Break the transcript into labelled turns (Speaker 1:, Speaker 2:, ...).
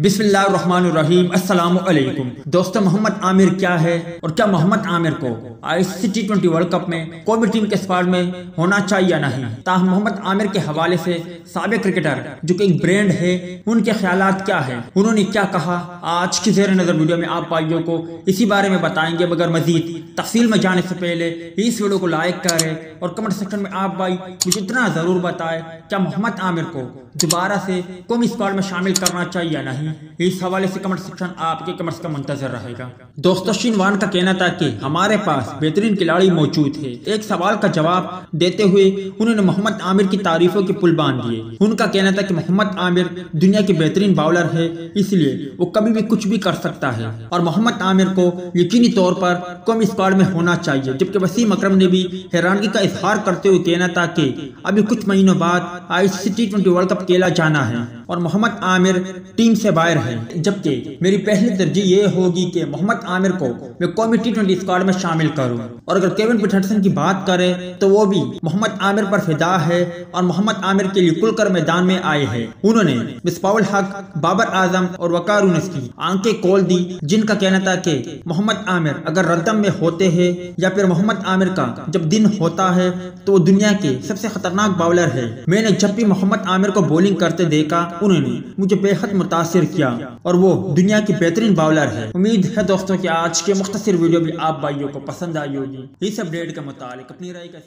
Speaker 1: बिस्मिल्लाहिर्रहमानिर्रहीम अस्सलामु अलैकुम। दोस्तों, मोहम्मद आमिर क्या है और क्या मोहम्मद आमिर को आईसीसी T20 वर्ल्ड कप में कोई भी टीम के स्क्वाड में होना चाहिए या नहीं। ताहम मोहम्मद आमिर के हवाले से साबिक क्रिकेटर जो कि एक ब्रांड है, उनके ख्यालात क्या है, उन्होंने क्या कहा, आज की ज़ेर नज़र वीडियो में आप भाइयों को इसी बारे में बताएंगे। मगर मजीद तफसील में जाने से पहले इस वीडियो को लाइक करें और कमेंट सेक्शन में आप भाई मुझे इतना जरूर बताएं क्या मोहम्मद आमिर को दोबारा से कौमी स्क्वाड में शामिल करना चाहिए या नहीं। इस हवाले से कमेंट सेक्शन आपके कमेंट्स का मुंतजर रहेगा। दोस्तों, शिनवान का कहना था कि हमारे पास बेहतरीन खिलाड़ी मौजूद है। एक सवाल का जवाब देते हुए उन्होंने मोहम्मद आमिर की तारीफों के पुल बांध दिए। उनका कहना था कि मोहम्मद आमिर दुनिया के बेहतरीन बाउलर है, इसलिए वो कभी भी कुछ भी कर सकता है और मोहम्मद आमिर को यकीनी तौर पर कौमी स्क्वाड में होना चाहिए। जबकि वसीम अकरम ने भी हैरानगी का इजहार करते हुए कहना था कि अभी कुछ महीनों बाद आईसीसी T20 वर्ल्ड कप खेला जाना है और मोहम्मद आमिर टीम से बाहर है। जबकि मेरी पहली तरजीह ये होगी कि मोहम्मद आमिर को मैं कौमी T20 स्क्वाड में शामिल करूं। और अगर केविन पीटरसन की बात करें तो वो भी मोहम्मद आमिर पर फिदा है और मोहम्मद आमिर के लिए खुलकर मैदान में आए हैं। उन्होंने मिसबाहुल हक, बाबर आजम और वकार यूनुस की आंखें खोल दी, जिनका कहना था कि मोहम्मद आमिर अगर रद्दम में होते हैं या फिर मोहम्मद आमिर का जब दिन होता है तो वो दुनिया के सबसे खतरनाक बाउलर है। मैंने जब भी मोहम्मद आमिर को बॉलिंग करते देखा, उन्होंने मुझे बेहद मुतासिर किया और वो दुनिया की बेहतरीन बाउलर है। उम्मीद है दोस्तों कि आज के मुख्तसर वीडियो भी आप भाइयों को पसंद आई होगी। इस अपडेट के मुतालिक अपनी राय का